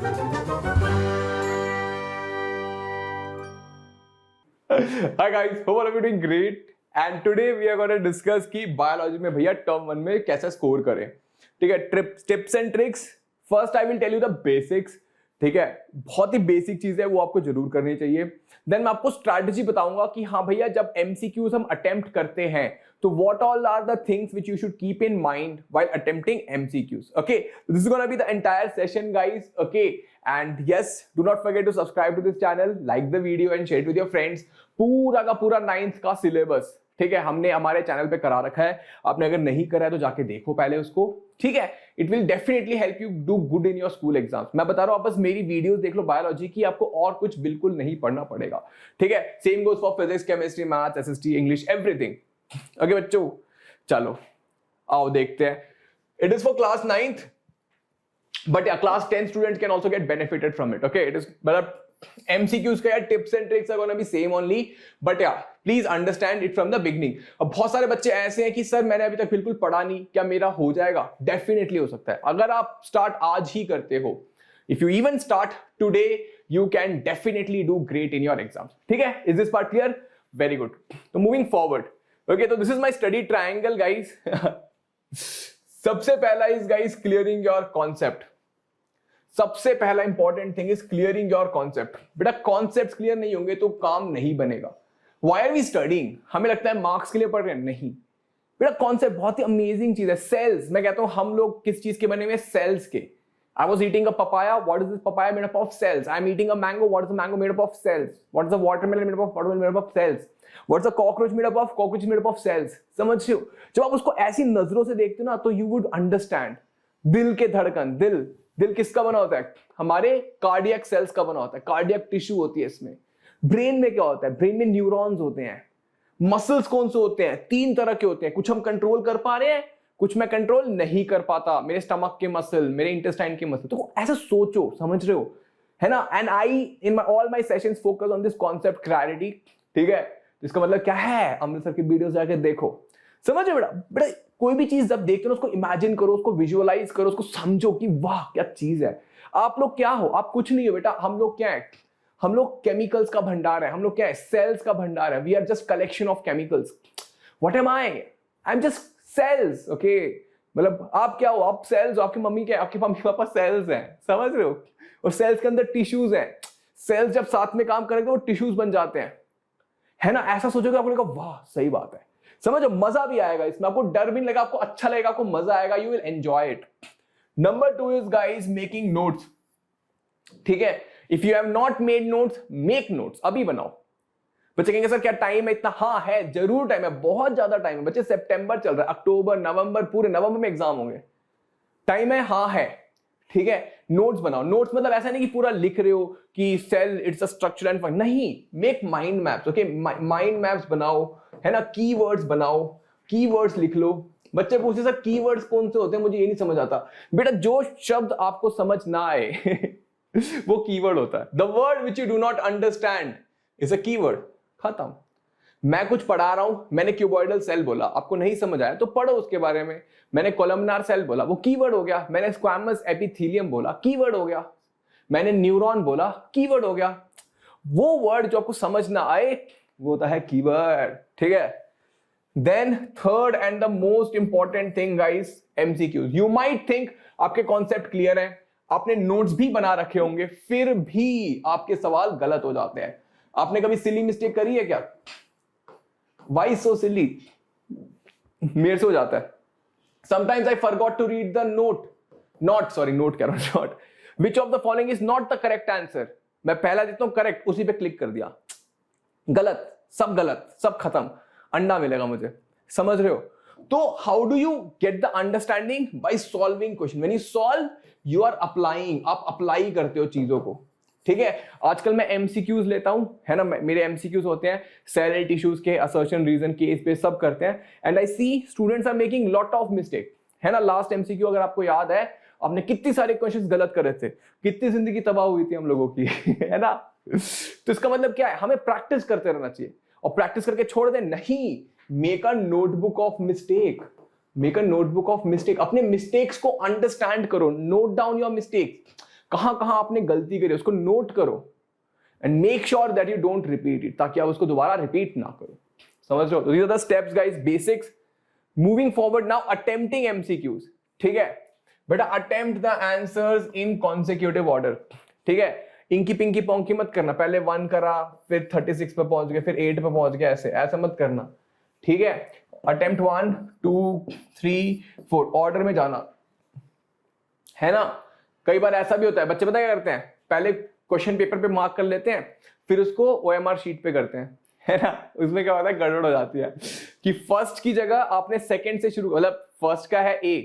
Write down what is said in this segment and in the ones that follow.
Hi guys, hope all of you doing great. And today we are going to discuss कि biology में भैया term 1 में कैसे score करें. ठीक है, tips and tricks. First I will tell you the basics. ठीक है, बहुत ही बेसिक चीज है, वो आपको जरूर करनी चाहिए. देन मैं आपको स्ट्रैटेजी बताऊंगा कि हाँ भैया जब एमसीक्यूज हम अटेम्प्ट करते हैं तो what all are the things which you should keep in mind while attempting MCQs. Okay, this is gonna be the entire session guys. Okay, and yes, do not forget to subscribe to this channel, like the video and share with your friends. पूरा का पूरा 9th का syllabus, ठीक है, हमने हमारे channel पे करा रखा है. आपने अगर नहीं करा है तो जाके देखो पहले उसको. ठीक है, it will definitely help you do good in your school exams. मैं बता रहा हूं, आप बस मेरी वीडियोस देख लो बायोलॉजी की, आपको और कुछ बिल्कुल नहीं पढ़ना पड़ेगा. ठीक है, same goes for physics, chemistry, maths, SST, English, everything. Okay बच्चों, चलो आओ देखते हैं. It is for class 9th, but yeah, class 10 students can also get benefited from it. Okay, it is, but MCQs का यार tips and tricks are gonna be same only, but yeah, please understand it from the beginning. अब बहुत सारे बच्चे ऐसे हैं कि sir मैंने अभी तक बिल्कुल पढ़ा नहीं, क्या मेरा हो जाएगा? Definitely हो सकता है. अगर आप स्टार्ट आज ही करते हो, if you even start today, you can definitely do great in your exams. ठीक है? Is this part clear? Very good. So moving forward. Okay, so this is my study triangle, guys. सबसे पहला is guys clearing your concept. सबसे पहला important thing is clearing your concept. बेटा concepts clear नहीं होंगे तो काम नहीं बनेगा. Why are we studying? हमें लगता है मार्क्स के लिए पढ़ रहे हैं, नहीं बेटा. कॉन्सेप्ट बहुत ही अमेजिंग चीज है. सेल्स, मैं कहता हूं हम लोग किस चीज के बने हुए? सेल्स के. I was eating a papaya, what is this papaya? Made up of cells. I am eating a mango, what is the mango? Made up of cells. What is the watermelon? Made up of watermelon, made up of cells. What is the cockroach? Made up of cockroach, made up of cells. समझ रहे हो? जब आप उसको ऐसी नजरों से देखते हो ना तो यू वुड अंडरस्टैंड. दिल के धड़कन, दिल किसका बना होता है? हमारे कार्डियक सेल्स का बना होता है. कार्डियक टिश्यू होती है इसमें. ब्रेन में क्या होता है? ब्रेन में न्यूरॉन्स होते हैं. मसल्स कौन से होते हैं? 3 तरह के होते हैं. कुछ हम कंट्रोल कर पा रहे हैं, कुछ मैं कंट्रोल नहीं कर पाता. मेरे स्टमक के मसल, मेरे इंटेस्टाइन के मसल. तो ऐसा सोचो, समझ रहे हो, है ना? And I in all my sessions focus on this concept clarity. ठीक है, इसका मतलब क्या है? अमृतसर की वीडियोस जाकर देखो. समझ रहे बेटा? कोई भी चीज जब देखते हो उसको इमेजिन करो, उसको विजुअलाइज करो, उसको समझो कि वाह क्या चीज है. आप लोग क्या हो? आप कुछ नहीं हो बेटा. हम लोग क्या है? हम लोग केमिकल्स का भंडार है. हम लोग क्या है? सेल्स का भंडार है. We are just collection of chemicals. What am I? I am just cells. Okay, मतलब आप क्या हो? आप सेल्स हो. आपकी मम्मी क्या है? आपके मम्मी पापा सेल्स हैं. समझ रहे हो? और सेल्स के अंदर टिश्यूज हैं. सेल्स जब साथ में काम करेंगे वो टिश्यूज बन जाते हैं, है ना? ऐसा सोचोगे आपको लगेगा वाह सही बात है. समझो, मजा भी आएगा इसमें. आपको डर भी नहीं लगेगा, आपको अच्छा लगेगा, आपको मजा आएगा. You will enjoy it. Number 2 is guys making notes. ठीक है, if you have not made notes, make notes. अभी बनाओ. बच्चे कहेंगे सर क्या टाइम है इतना? हाँ है, जरूर टाइम है, बहुत ज्यादा टाइम है. बच्चे सितंबर चल रहा है, अक्टूबर, नवंबर, पूरे नवंबर में एग्जाम होंगे. टाइम है, हाँ है. ठीक है, नोट्स बनाओ. नोट्स मतलब ऐसा नहीं कि पूरा लिख रहे हो कि cell it's a structure and function. नहीं, make mind maps. Okay, mind maps बनाओ, है ना? कीवर्ड्स बनाओ, कीवर्ड्स लिख लो. बच्चे पूछते सर कीवर्ड्स कौन से होते हैं? मुझे ये नहीं समझ आता. बेटा जो शब्द आपको समझ ना आए वो कीवर्ड होता है. The word which you do not understand is a keyword. खत्म. मैं कुछ पढ़ा रहा हूं, मैंने क्यूबॉइडल सेल बोला, आपको नहीं समझ आया तो पढ़ो उसके बारे में. मैंने कोलमनार सेल बोला, वो कीवर्ड हो गया. मैंने स्क्वैमस एपिथेलियम बोला, कीवर्ड हो गया. मैंने न्यूरॉन बोला, कीवर्ड हो गया. वो वर्ड जो आपको समझ ना आए वो होता है कीवर्ड. ठीक है. Then third and the most important thing guys, MCQs. You might think आपके कॉन्सेप्ट क्लियर है, आपने नोट्स भी बना रखे होंगे, फिर भी आपके सवाल गलत हो जाते हैं. आपने कभी सिली मिस्टेक करी है क्या? Why so silly? मेरे से हो जाता है. Sometimes I forgot to read the note. Not कह रहा हूं, not. Which of the following is not the correct answer? मैं पहला देता हूं करेक्ट, उसी पे क्लिक कर दिया. गलत, सब खत्म. अंडा मिलेगा मुझे. समझ रहे हो? तो how do you get the understanding? By solving question. When you solve, you are applying. आप अप्लाई करते हो चीजों को. ठीक है, आजकल मैं एमसीक्यूज लेता हूं, है ना? मेरे एमसीक्यूज होते हैं सेल टिश्यूज के, असर्शन, रीजन, केस पे सब करते हैं. And I see students are making lot of mistake, है ना? लास्ट एमसीक्यू अगर आपको याद है, आपने कितनी सारे क्वेश्चंस गलत कर रहे थे, कितनी जिंदगी तबाह हुई थी हम लोगों की है ना? तो इसका मतलब क्या है? हमें प्रैक्टिस करते रहना चाहिए. और प्रैक्टिस करके छोड़ दे नहीं, make a notebook of mistake. Make a notebook of mistake. अपने मिस्टेक्स को अंडरस्टैंड करो, नोट डाउन योर मिस्टेक्स. कहां कहां आपने गलती करी उसको नोट करो and make sure that you don't repeat it, ताकि आप उसको दोबारा रिपीट ना करो। समझ रहे हो? तो these are the steps guys, basics. Moving forward now, attempting MCQs. ठीक है बेटा, attempt the answers in consecutive order. ठीक है, इंकी पिंकी पोंकी मत करना, पहले 1 करा फिर 36 पे पहुंच गए फिर 8 पे पहुंच गए, ऐसा मत करना। ठीक है, attempt 1 2 3 4 ऑर्डर में जाना है ना। कई बार ऐसा भी होता है, बच्चे पता क्या करते हैं, पहले क्वेश्चन पेपर पे मार्क कर लेते हैं, फिर उसको OMR शीट पे करते हैं, है ना। उसमें क्या होता है, गड़बड़ हो जाती है कि फर्स्ट की जगह आपने सेकंड से शुरू, मतलब फर्स्ट का है A,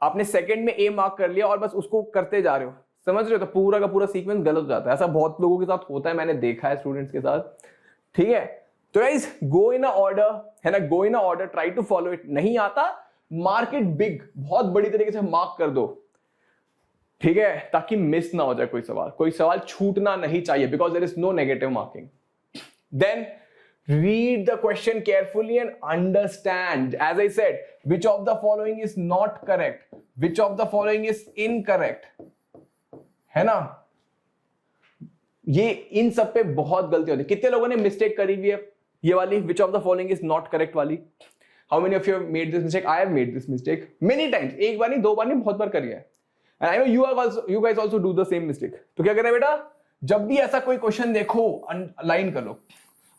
आपने सेकंड में A मार्क कर लिया और बस उसको करते जा रहे हो, समझ रहे हो, तो पूरा का पूरा सीक्वेंस गलत हो जाता है। ऐसा बहुत लोगों के साथ होता है, मैंने देखा है स्टूडेंट्स के साथ। ठीक है, तो guys go in a order, है ना, go in a order, try to follow it. नहीं आता, मार्क इट बिग, बहुत बड़ी तरीके से मार्क कर दो। ठीक है, ताकि मिस ना हो जाए कोई सवाल छूटना नहीं चाहिए, because there is no negative marking. Then read the question carefully and understand, as I said, which of the following is not correct, which of the following is incorrect, है ना। ये इन सब पे बहुत गलती होती है। कितने लोगों ने मिस्टेक करी हुई है ये वाली, which of the following is not correct वाली? How many of you have made this mistake? I have made this mistake many times, एक बार नहीं, 2 बार नहीं, बहुत बार करी है। And I know you guys also do the same mistake. तो क्या करें बेटा, जब भी ऐसा कोई क्वेश्चन देखो, लाइन कर लो,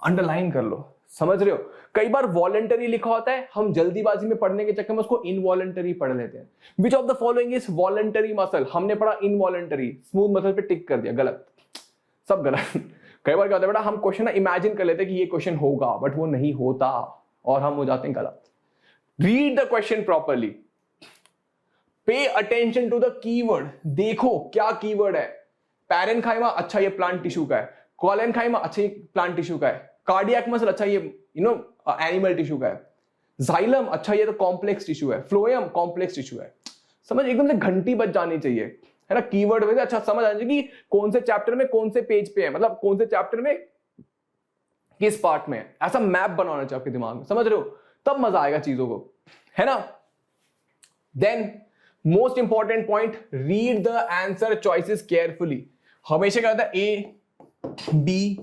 अंडरलाइन कर लो, समझ रहे हो। कई बार वॉलंटरी लिखा होता है, हम जल्दीबाजी में पढ़ने के चक्कर में उसको इनवॉलंटरी पढ़ लेते हैं। Which of the following is voluntary muscle, हमने पढ़ा इनवॉलंटरी, स्मूथ मसल पे टिक कर दिया, गलत, सब गलत। कई बार क्या होता है बेटा, हम क्वेश्चन ना इमेजिन कर लेते हैं कि ये क्वेश्चन होगा, बट वो नहीं होता और हम हो जाते हैं गलत। Read the question properly, pay attention to the keyword, देखो क्या कीवर्ड है। पैरेनकाइमा, अच्छा ये प्लांट टिश्यू का है। कोलेनकाइमा, अच्छा ये प्लांट टिश्यू का है। कार्डियक मसल, अच्छा ये एनिमल टिश्यू का है। जाइलम, अच्छा ये तो कॉम्प्लेक्स टिश्यू है। फ्लोएम कॉम्प्लेक्स टिश्यू है। समझ, एकदम से घंटी बज जानी चाहिए, है ना। कीवर्ड वजह अच्छा समझ आनी चाहिए कि कौन से चैप्टर में कौन से पेज पे है, मतलब कौन से चैप्टर में किस पार्ट में है, ऐसा मैप बनाना चाहिए आपके दिमाग में, समझ रहे हो, तब मजा आएगा चीजों को, है ना। Then most important point, read the answer choices carefully. हमेशा क्या होता है, ए बी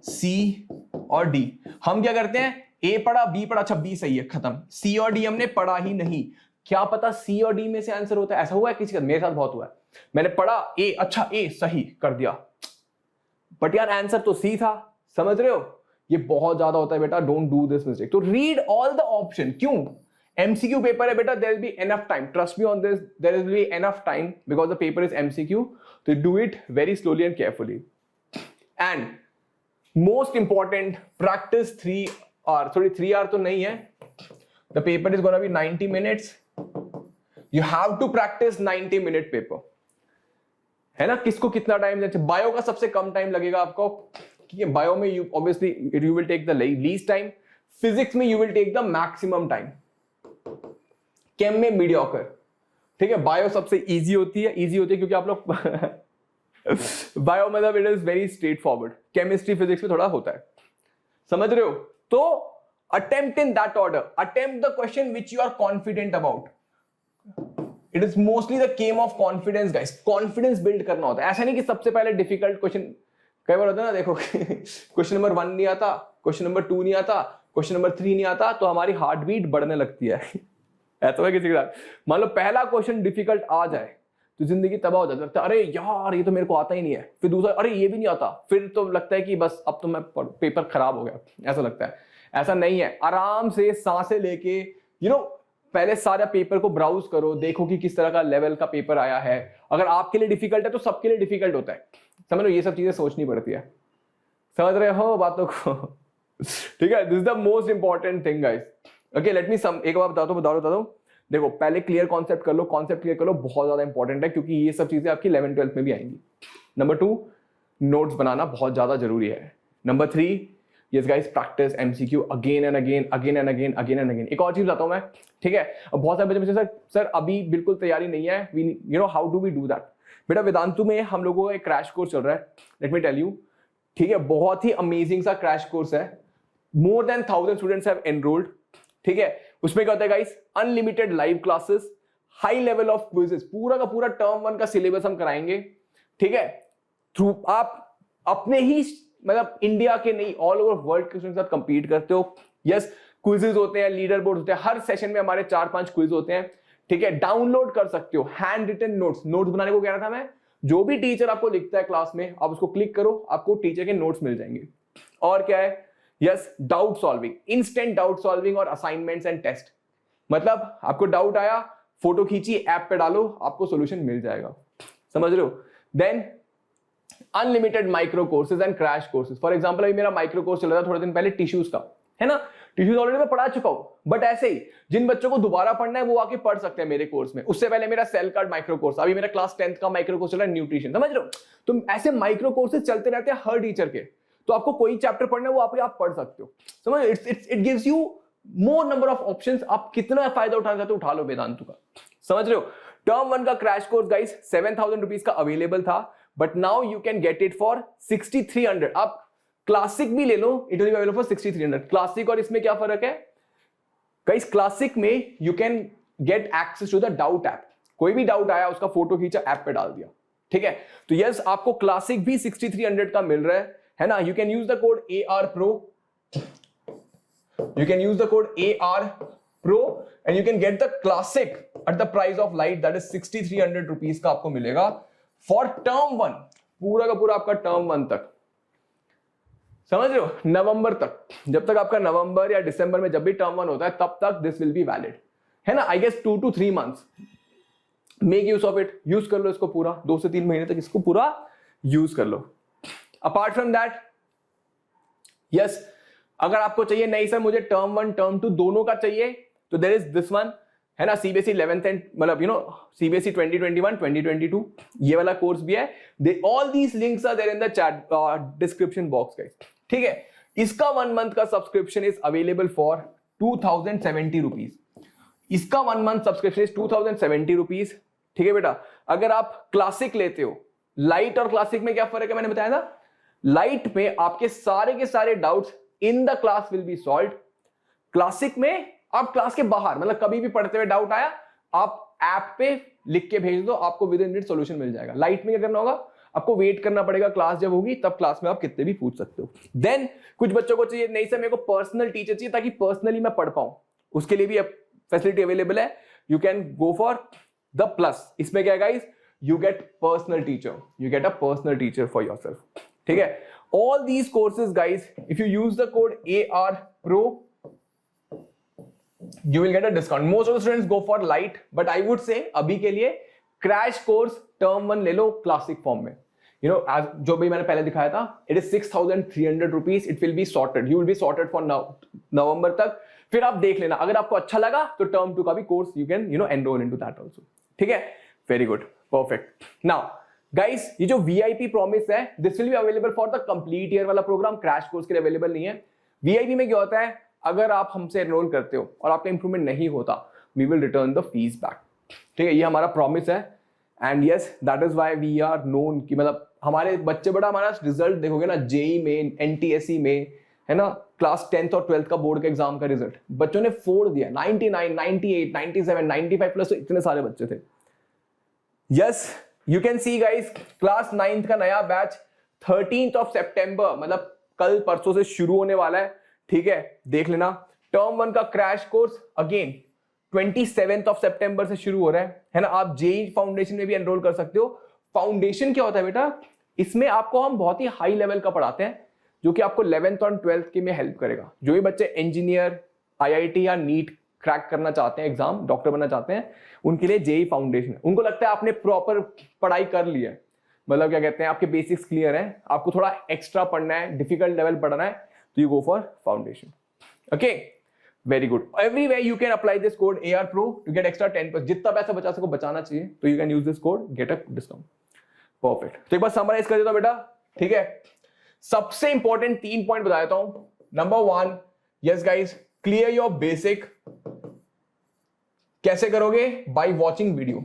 सी और डी, हम क्या करते हैं, ए पढ़ा बी पढ़ा, अच्छा बी सही है, खत्म। सी और डी हमने पढ़ा ही नहीं, क्या पता सी और डी में से आंसर होता है। ऐसा हुआ है किसी का, मेरे साथ बहुत हुआ है, मैंने पढ़ा ए, अच्छा ए सही कर दिया, बट यार आंसर तो सी था, समझ रहे हो। ये बहुत ज्यादा होता है बेटा, डोंट डू दिस मिस्टेक। तो रीड ऑल द ऑप्शन। क्यों, MCQ पेपर है बेटा, there will be enough time, trust me on this, there will be enough time because the paper is MCQ, तो do it very slowly and carefully. And most important, practice 3 hour, sorry 3 hour तो नहीं है, the paper is gonna be 90 minutes, you have to practice 90 minute paper, है ना। किसको कितना time चाहिए, bio का सबसे कम टाइम लगेगा आपको, ठीक है, बायो में you obviously you will take the least time, physics में you will take the maximum time, chem में मीडियोकर, ठीक है। बायो सबसे इजी होती है क्योंकि आप लोग बायो मतलब it is very straightforward, chemistry physics में थोड़ा होता है, समझ रहे हो। तो attempt in that order, attempt the question which you are confident about, it is mostly the game of confidence guys, confidence build करना होता है। ऐसा नहीं कि सबसे पहले डिफिकल्ट क्वेश्चन, कई बार होता है ना, देखो क्वेश्चन नंबर 1 नहीं आता, क्वेश्चन नंबर 2 नहीं आता, क्वेश्चन नंबर 3 नहीं आता, तो हमारी हार्ट बीट बढ़ने लगती है। ऐसा है किसी के साथ, मान लो पहला क्वेश्चन डिफिकल्ट आ जाए तो जिंदगी तबाह हो जाती है, अरे यार ये तो मेरे को आता ही नहीं है, फिर दूसरा अरे ये भी नहीं आता, फिर तो लगता है कि बस अब तो मैं पेपर खराब हो गया, ऐसा लगता है। ऐसा नहीं है, आराम से सांसें लेके पहले सारा पेपर को ब्राउज करो, देखो कि किस तरह का लेवल का पेपर आया है। अगर आपके लिए डिफिकल्ट है तो सबके लिए डिफिकल्ट होता है, समझ लो, ये सब चीजें सोचनी पड़ती है, समझ रहे हो बातों को। ठीक है, this is the most important thing guys. Okay, let me एक बार बता दो। देखो पहले क्लियर कॉन्सेप्ट कर लो, बहुत ज्यादा इंपॉर्टेंट है क्योंकि ये सब चीजें आपकी 11th-12th में भी आएंगी। नंबर 2, नोट्स बनाना बहुत ज्यादा जरूरी है। Number 3, yes guys, practice MCQ again and again. एक और चीज बताता हूं मैं, ठीक है। अब बहुत सारे बच्चे सर अभी बिल्कुल तैयारी नहीं है, we how do we do that. बेटा वेदांतु में हम लोगों का एक क्रैश कोर्स चल रहा है, लेट मी टेल यू, ठीक है, बहुत ही अमेजिंग सा क्रैश कोर्स है, more than 1000 students have enrolled, ठीक है। उसमें क्या होता है guys, unlimited live classes, high level of quizzes, पूरा का पूरा टर्म 1 का सिलेबस हम कराएंगे, ठीक है, थ्रू आप अपने ही मतलब इंडिया के नहीं ऑल ओवर वर्ल्ड के स्टूडेंट्स के साथ कंपीट करते हो। यस, क्विजेस होते हैं, लीडर बोर्ड होते हैं, हर सेशन में हमारे 4-5 क्विज होते हैं, ठीक है। डाउनलोड कर सकते हो हैंड रिटन नोट्स बनाने को कह रहा था मैं, जो भी टीचर आपको लिखता है क्लास में आप उसको क्लिक करो, आपको टीचर के नोट्स मिल जाएंगे। और क्या है, yes, doubt solving, instant doubt solving और असाइनमेंट्स एंड टेस्ट, मतलब आपको डाउट आया, फोटो खींची, ऐप पे डालो, आपको सॉल्यूशन मिल जाएगा, समझ रहे हो। Then unlimited micro courses and crash courses. For example अभी मेरा माइक्रो कोर्स चल रहा था थोड़े दिन पहले टिश्यूज का, है ना, टिश्यूज ऑलरेडी मैं पढ़ा चुका हूं, बट ऐसे ही जिन बच्चों को दोबारा पढ़ना है वो आके पढ़ सकते हैं मेरे कोर्स में। उससे पहले मेरा सेल कार्ड माइक्रो कोर्स, अभी मेरा क्लास 10th का माइक्रो कोर्स चल रहा है न्यूट्रिशन, समझ रहे हो। तो ऐसे माइक्रो कोर्सेज चलते रहते हैं हर टीचर के, तो आपको कोई चैप्टर पढ़ना है वो आप पढ़ सकते हो, समझ। It gives you more number of options, आप कितना फायदा उठाना चाहते हो उठा लो वेदांतु का, समझ रहे हो। टर्म 1 का क्रैश कोर्स गाइस 7,000 रुपीज का अवेलेबल था, but now you can get it for 6,300। आप क्लासिक भी ले लो, it will be available for 6,300। Classic और इसमें क्या फर्क है गाइस, क्लासिक में you can get access to the doubt app, कोई भी डाउट आया उसका फोटो खींचा ऐप पे डाल दिया, ठीक है। तो यस, आपको क्लासिक भी 6,300 का मिल रहा है ना। You can use the code AR Pro, you can use the code AR Pro and you can get the classic at the price of light, that is 6,300 rupees का आपको मिलेगा for term 1, पूरा का पूरा आपका term 1 तक, समझ रहे हो, नवंबर तक। जब तक आपका नवंबर या दिसंबर में जब भी term 1 होता है तब तक this will be valid, है ना। I guess 2 to 3 months, make use of it, use कर लो इसको पूरा, 2 से 3 महीने तक इसको पूरा यूज कर लो। अपार्ट फ्रॉम दैट, यस, अगर आपको चाहिए नहीं सर मुझे टर्म 1 टर्म 2 दोनों का चाहिए, तो देयर इज दिस वन, है ना, CBSE 11th एंड मतलब यू नो CBSE 2021 2022 ये वाला कोर्स भी है। They all these links are there in the chat description box guys, ठीक है। इसका 1 मंथ का subscription is available for 2,070 rupees. इसका 1 मंथ सब्सक्रिप्शन इज 2,070 रुपीज, ठीक है बेटा। अगर आप क्लासिक लेते हो, लाइट और क्लासिक में क्या फर्क है मैंने बताया था, लाइट में आपके सारे के सारे doubts in the class will be solved. Classic में आप क्लास के बाहर मतलब कभी भी पढ़ते हुए डाउट आया आप ऐप पे लिख के भेज दो, आपको विद इन मिनट सॉल्यूशन मिल जाएगा। लाइट में क्या करना होगा, आपको वेट करना पड़ेगा, क्लास जब होगी तब क्लास में आप कितने भी पूछ सकते हो। देन कुछ बच्चों को चाहिए नहीं सर मेरे को पर्सनल टीचर चाहिए ताकि पर्सनली मैं पढ़ पाऊं, उसके लिए भी फैसिलिटी अवेलेबल है। You can go for the plus. इसमें क्या है guys, you get personal teacher, you get a personal teacher for yourself, ठीक है। All these courses guys, if you use the code AR Pro, you will get a discount. Most of the students go for light, but I would say अभी के लिए crash course term 1 ले लो classic form में, you know, as जो भी मैंने पहले दिखाया था, it is 6,300 rupees. It will be sorted, you will be sorted for नवंबर तक। फिर आप देख लेना, अगर आपको अच्छा लगा तो term 2 का भी course you can enroll into that also, ठीक है। Very good, perfect. Now guys ये जो VIP प्रॉमिस है this will be available for the complete year वाला प्रोग्राम, क्रैश कोर्स के लिए अवेलेबल नहीं है। VIP में क्या होता है, अगर आप हमसे एनरोल करते हो और आपका इंप्रूवमेंट नहीं होता, we will return the fees back, ठीक है। ये हमारा प्रॉमिस है and yes that is why we are known कि मतलब हमारे बच्चे बड़ा, हमारा रिजल्ट देखोगे ना JEE में, NTSE में, है ना, क्लास 10th और 12th का बोर्ड के एग्जाम का रिजल्ट बच्चों ने फोड़ दिया, 99, 98, 97, 95 प्लस, तो इतने सारे बच्चे थे। Yes You can see guys, class 9th का नया बैच 13th of September मतलब कल परसों से शुरू होने वाला है, ठीक है, देख लेना। टर्म 1 का crash course again 27th of September से शुरू हो रहा है ना। आप JEE फाउंडेशन में भी एनरोल कर सकते हो। फाउंडेशन क्या होता है बेटा, इसमें आपको हम बहुत ही हाई लेवल का पढ़ाते हैं जो कि आपको 11th और 12th के में हेल्प करेगा। जो भी बच्चे इंजीनियर, IIT या नीट क्रैक करना चाहते हैं, एग्जाम डॉक्टर बनना चाहते हैं, उनके लिए JEE फाउंडेशन है। उनको लगता है आपने प्रॉपर पढ़ाई कर ली है, मतलब क्या कहते हैं आपके बेसिक्स क्लियर हैं, आपको थोड़ा एक्स्ट्रा पढ़ना है, डिफिकल्ट लेवल पढ़ना है, तो you go for foundation, okay. Very good, everywhere you can apply this code AR Pro to get extra 10%। जितना पैसा बचा सको बचाना चाहिए, तो you can use this code, get a discount, perfect. तो एक बार समराइज कर देता हूं बेटा, ठीक है। सबसे इंपॉर्टेंट 3 पॉइंट बता देता हूं। Number 1, yes guys, clear your basic. कैसे करोगे, बाय वॉचिंग वीडियो।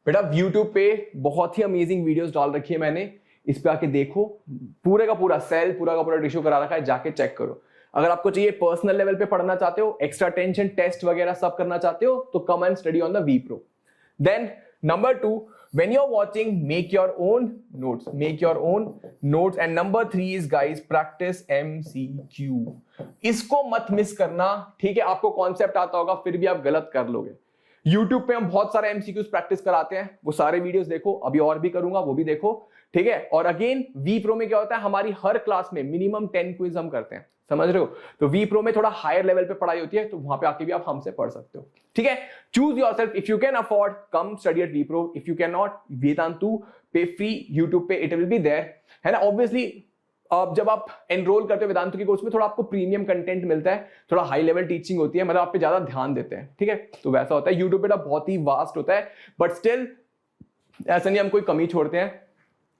बेटा YouTube पे बहुत ही अमेजिंग वीडियोस डाल रखी है मैंने, इस पे आके देखो, पूरे का पूरा सेल, पूरा का पूरा टिश्यू करा रखा है, जाके चेक करो। अगर आपको चाहिए पर्सनल लेवल पे पढ़ना चाहते हो, एक्स्ट्रा टेंशन टेस्ट वगैरह सब करना चाहते हो, तो come and study on the V Pro। Then number 2, when you're watching, make your own notes. And number 3 is guys, practice MCQ. इसको मत मिस करना, ठीक है? आपको कॉन्सेप्ट आता होगा फिर भी आप गलत कर लोगे। YouTube पे हम बहुत सारे MCQs प्रैक्टिस कराते हैं, वो सारे वीडियोस देखो, अभी और भी करूंगा, वो भी देखो, ठीक है? और अगेन वी प्रो में क्या होता है, हमारी हर क्लास में मिनिमम 10 क्विज हम करते हैं, समझ रहे हो? तो वी प्रो में थोड़ा हायर लेवल पे पढ़ाई होती है, तो वहां पे आके भी आप हमसे पढ़ सकते हो, ठीक है? Choose yourself, if you can afford come study at V Pro, if you can not, Vedantu पे फ्री यूट्यूब पे इट विल बी देयर, है ना? ऑब्वियसली अब जब आप एनरोल करते हो वेदांतु की कोर्स में, थोड़ा आपको प्रीमियम कंटेंट मिलता है, थोड़ा हाई लेवल टीचिंग होती है, मतलब आप पे ज्यादा ध्यान देते हैं, ठीक है? तो वैसा होता है। यूट्यूब पे बहुत ही वास्ट होता है, बट स्टिल ऐसा नहीं हम कोई कमी छोड़ते हैं।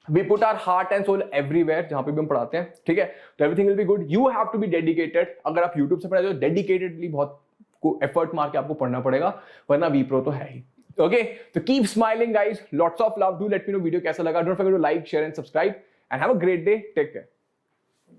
We put our heart and soul everywhere जहां पे भी हम पढ़ाते हैं, ठीक है? तो everything will be good. You have to be dedicated. अगर आप YouTube से पढ़ाते हो, डेडिकेटेडली बहुत एफर्ट मार के आपको पढ़ना पड़ेगा, वरना वी प्रो तो है ही। ओके, तो keep smiling guys, lots of love, do let me know video कैसा लगा, don't forget to like, share and subscribe, and have a great day, take care.